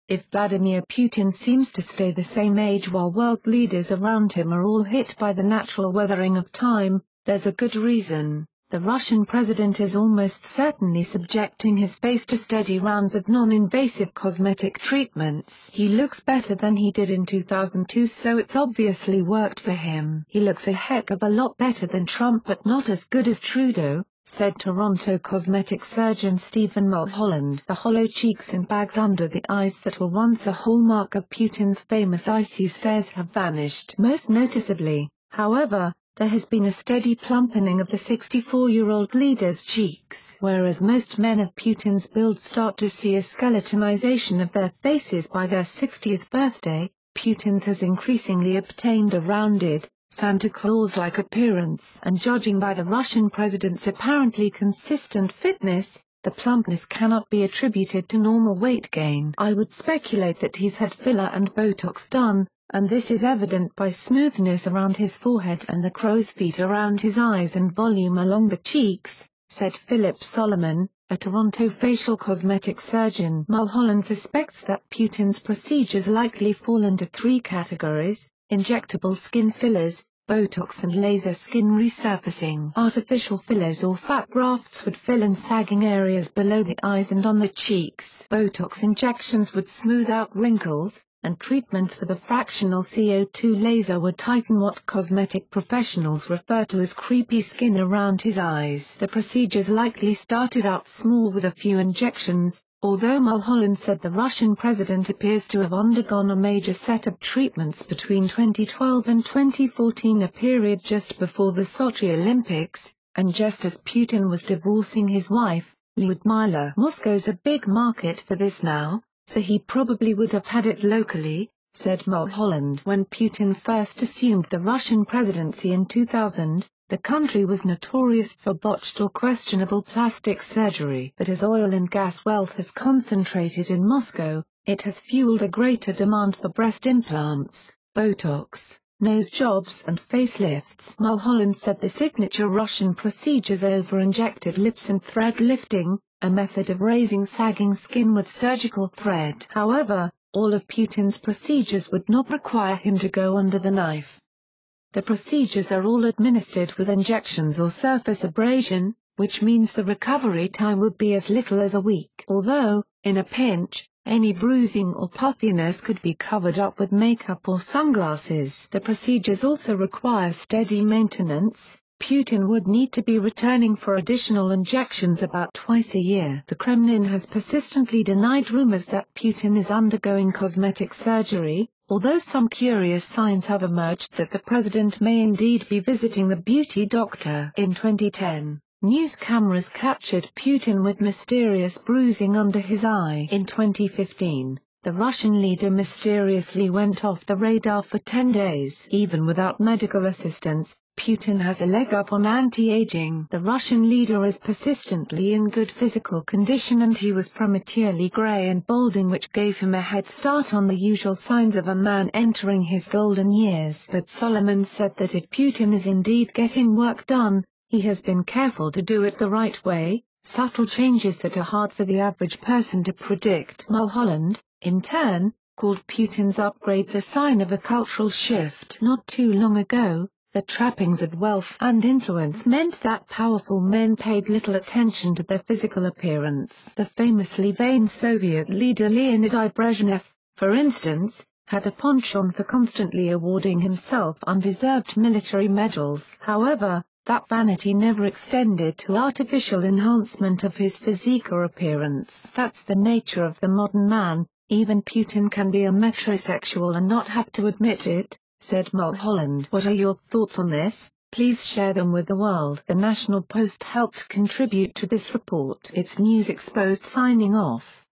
If Vladimir Putin seems to stay the same age while world leaders around him are all hit by the natural weathering of time, there's a good reason. The Russian president is almost certainly subjecting his face to steady rounds of non-invasive cosmetic treatments. He looks better than he did in 2002, so it's obviously worked for him. He looks a heck of a lot better than Trump but not as good as Trudeau, said Toronto cosmetic surgeon Stephen Mulholland. The hollow cheeks and bags under the eyes that were once a hallmark of Putin's famous icy stares have vanished. Most noticeably, however, there has been a steady plumpening of the 64-year-old leader's cheeks. Whereas most men of Putin's build start to see a skeletonization of their faces by their 60th birthday, Putin's has increasingly obtained a rounded, Santa Claus-like appearance. And judging by the Russian president's apparently consistent fitness, the plumpness cannot be attributed to normal weight gain. I would speculate that he's had filler and Botox done, and this is evident by smoothness around his forehead and the crow's feet around his eyes and volume along the cheeks, said Philip Solomon, a Toronto facial cosmetic surgeon. Mulholland suspects that Putin's procedures likely fall into three categories: injectable skin fillers, Botox and laser skin resurfacing. Artificial fillers or fat grafts would fill in sagging areas below the eyes and on the cheeks. Botox injections would smooth out wrinkles, and treatments with a fractional CO2 laser would tighten what cosmetic professionals refer to as creepy skin around his eyes. The procedures likely started out small with a few injections, although Mulholland said the Russian president appears to have undergone a major set of treatments between 2012 and 2014, a period just before the Sochi Olympics, and just as Putin was divorcing his wife, Lyudmila. Moscow's a big market for this now, so he probably would have had it locally, said Mulholland. When Putin first assumed the Russian presidency in 2000, the country was notorious for botched or questionable plastic surgery. But as oil and gas wealth has concentrated in Moscow, it has fueled a greater demand for breast implants, Botox, nose jobs and facelifts. Mulholland said the signature Russian procedures over-injected lips and thread lifting, a method of raising sagging skin with surgical thread. However, all of Putin's procedures would not require him to go under the knife. The procedures are all administered with injections or surface abrasion, which means the recovery time would be as little as a week. Although, in a pinch, any bruising or puffiness could be covered up with makeup or sunglasses. The procedures also require steady maintenance. Putin would need to be returning for additional injections about twice a year. The Kremlin has persistently denied rumors that Putin is undergoing cosmetic surgery, although some curious signs have emerged that the president may indeed be visiting the beauty doctor. In 2010, news cameras captured Putin with mysterious bruising under his eye. In 2015, the Russian leader mysteriously went off the radar for 10 days. Even without medical assistance, Putin has a leg up on anti-aging. The Russian leader is persistently in good physical condition, and he was prematurely grey and balding, which gave him a head start on the usual signs of a man entering his golden years. But Solomon said that if Putin is indeed getting work done, he has been careful to do it the right way, subtle changes that are hard for the average person to predict. Mulholland, in turn, called Putin's upgrades a sign of a cultural shift. Not too long ago, the trappings of wealth and influence meant that powerful men paid little attention to their physical appearance. The famously vain Soviet leader Leonid Brezhnev, for instance, had a penchant for constantly awarding himself undeserved military medals. However, that vanity never extended to artificial enhancement of his physique or appearance. That's the nature of the modern man. Even Putin can be a metrosexual and not have to admit it, said Mulholland. What are your thoughts on this? Please share them with the world. The National Post helped contribute to this report. It's News Exposed signing off.